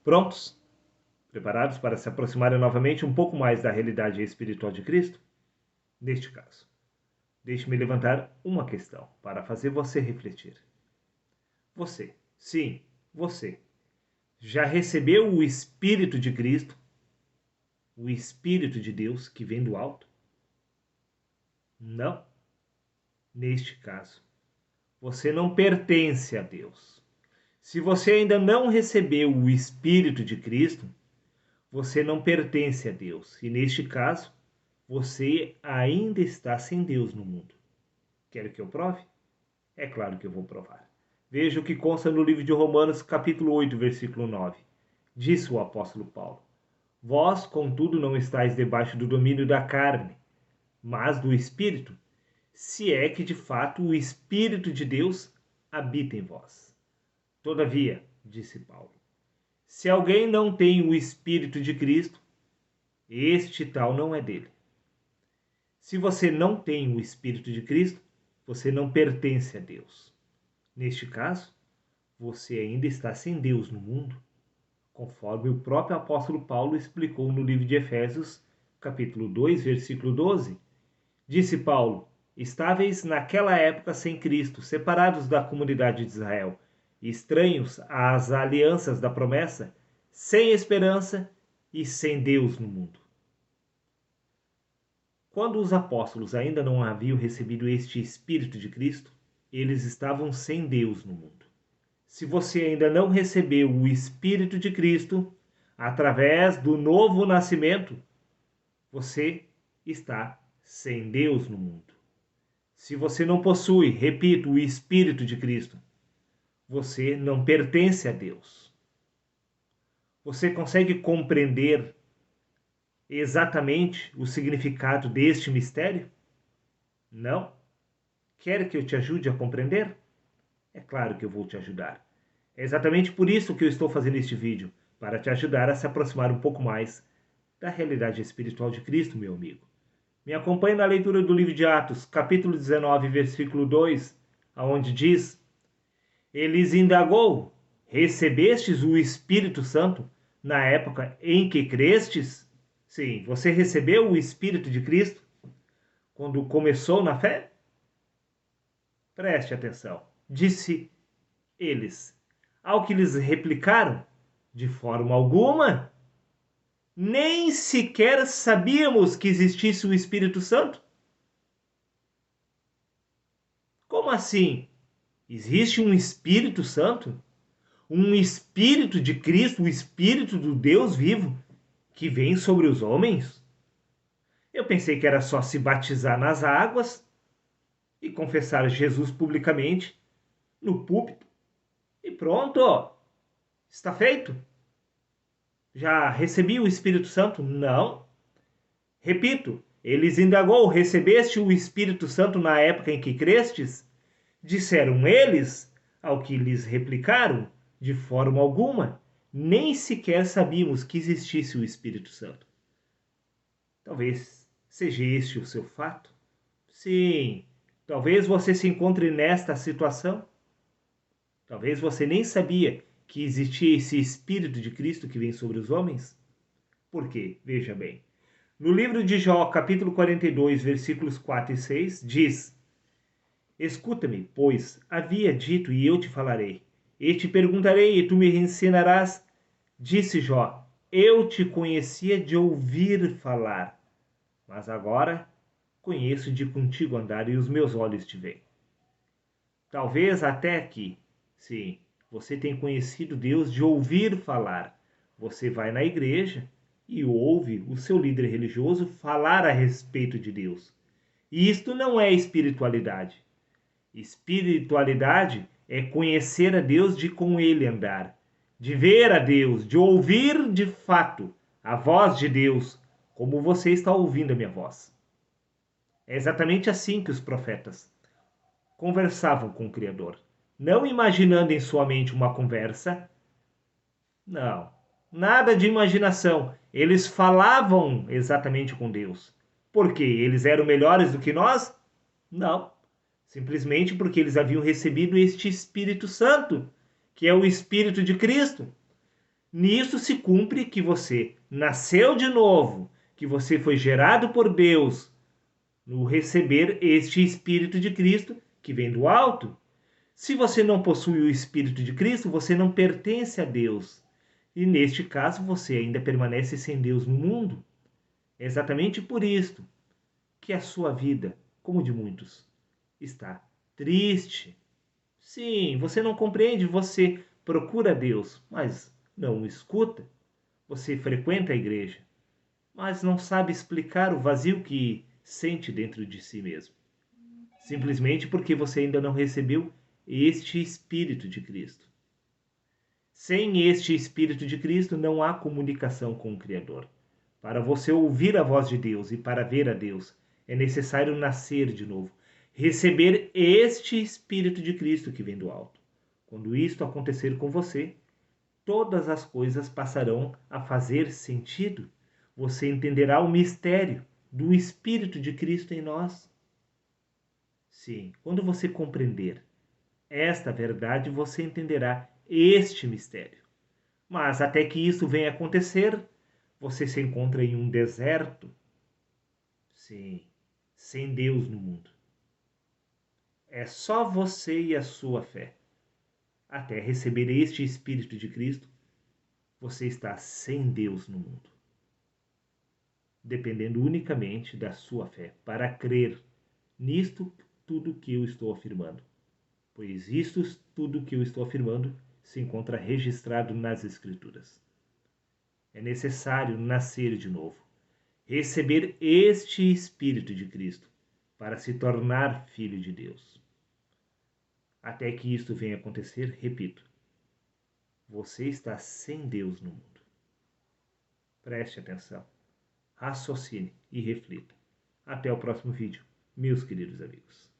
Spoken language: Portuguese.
Prontos? Preparados para se aproximarem novamente um pouco mais da realidade espiritual de Cristo? Neste caso, deixe-me levantar uma questão para fazer você refletir. Você, sim, você, já recebeu o Espírito de Cristo, o Espírito de Deus que vem do alto? Não. Neste caso, você não pertence a Deus. Se você ainda não recebeu o Espírito de Cristo, você não pertence a Deus. E neste caso, você ainda está sem Deus no mundo. Quer que eu prove? É claro que eu vou provar. Veja o que consta no livro de Romanos, capítulo 8, versículo 9. Disse o apóstolo Paulo: Vós, contudo, não estáis debaixo do domínio da carne, mas do Espírito, se é que de fato o Espírito de Deus habita em vós. Todavia, disse Paulo, se alguém não tem o Espírito de Cristo, este tal não é dele. Se você não tem o Espírito de Cristo, você não pertence a Deus. Neste caso, você ainda está sem Deus no mundo, conforme o próprio apóstolo Paulo explicou no livro de Efésios, capítulo 2, versículo 12. Disse Paulo: estáveis naquela época sem Cristo, separados da comunidade de Israel, estranhos às alianças da promessa, sem esperança e sem Deus no mundo. Quando os apóstolos ainda não haviam recebido este Espírito de Cristo, eles estavam sem Deus no mundo. Se você ainda não recebeu o Espírito de Cristo, através do novo nascimento, você está sem Deus no mundo. Se você não possui, repito, o Espírito de Cristo, você não pertence a Deus. Você consegue compreender exatamente o significado deste mistério? Não? Quer que eu te ajude a compreender? É claro que eu vou te ajudar. É exatamente por isso que eu estou fazendo este vídeo, para te ajudar a se aproximar um pouco mais da realidade espiritual de Cristo, meu amigo. Me acompanhe na leitura do livro de Atos, capítulo 19, versículo 2, aonde diz: Eles indagou: recebestes o Espírito Santo na época em que crestes? Sim, você recebeu o Espírito de Cristo quando começou na fé? Preste atenção. Disse eles. Ao que lhes replicaram: de forma alguma. Nem sequer sabíamos que existisse o Espírito Santo. Como assim? Existe um Espírito Santo? Um Espírito de Cristo, o Espírito do Deus vivo, que vem sobre os homens? Eu pensei que era só se batizar nas águas e confessar Jesus publicamente, no púlpito, e pronto, está feito. Já recebi o Espírito Santo? Não. Repito, eles indagou: recebeste o Espírito Santo na época em que crestes? Disseram eles, ao que lhes replicaram: de forma alguma, nem sequer sabíamos que existisse o Espírito Santo. Talvez seja este o seu fato? Sim, talvez você se encontre nesta situação. Talvez você nem sabia que existia esse Espírito de Cristo que vem sobre os homens. Por quê? Veja bem. No livro de Jó, capítulo 42, versículos 4 e 6, diz: Escuta-me, pois havia dito e eu te falarei. E te perguntarei e tu me ensinarás. Disse Jó: eu te conhecia de ouvir falar, mas agora conheço de contigo andar e os meus olhos te veem. Talvez até aqui, sim, você tem conhecido Deus de ouvir falar. Você vai na igreja e ouve o seu líder religioso falar a respeito de Deus. E isto não é espiritualidade. Espiritualidade é conhecer a Deus, de com Ele andar, de ver a Deus, de ouvir de fato a voz de Deus, como você está ouvindo a minha voz. É exatamente assim que os profetas conversavam com o Criador, não imaginando em sua mente uma conversa. Não, nada de imaginação. Eles falavam exatamente com Deus. Por quê? Eles eram melhores do que nós? Não. Simplesmente porque eles haviam recebido este Espírito Santo, que é o Espírito de Cristo. Nisso se cumpre que você nasceu de novo, que você foi gerado por Deus no receber este Espírito de Cristo que vem do alto. Se você não possui o Espírito de Cristo, você não pertence a Deus. E neste caso, você ainda permanece sem Deus no mundo. É exatamente por isto que a sua vida, como de muitos, está triste. Sim, você não compreende, você procura Deus, mas não o escuta. Você frequenta a igreja, mas não sabe explicar o vazio que sente dentro de si mesmo. Simplesmente porque você ainda não recebeu este Espírito de Cristo. Sem este Espírito de Cristo não há comunicação com o Criador. Para você ouvir a voz de Deus e para ver a Deus, é necessário nascer de novo, receber este Espírito de Cristo que vem do alto. Quando isto acontecer com você, todas as coisas passarão a fazer sentido. Você entenderá o mistério do Espírito de Cristo em nós. Sim, quando você compreender esta verdade, você entenderá este mistério. Mas até que isso venha acontecer, você se encontra em um deserto. Sim, sem Deus no mundo. É só você e a sua fé. Até receber este Espírito de Cristo, você está sem Deus no mundo, dependendo unicamente da sua fé para crer nisto tudo que eu estou afirmando. Pois isto tudo que eu estou afirmando se encontra registrado nas Escrituras. É necessário nascer de novo, receber este Espírito de Cristo para se tornar filho de Deus. Até que isto venha acontecer, repito, você está sem Deus no mundo. Preste atenção, raciocine e reflita. Até o próximo vídeo, meus queridos amigos.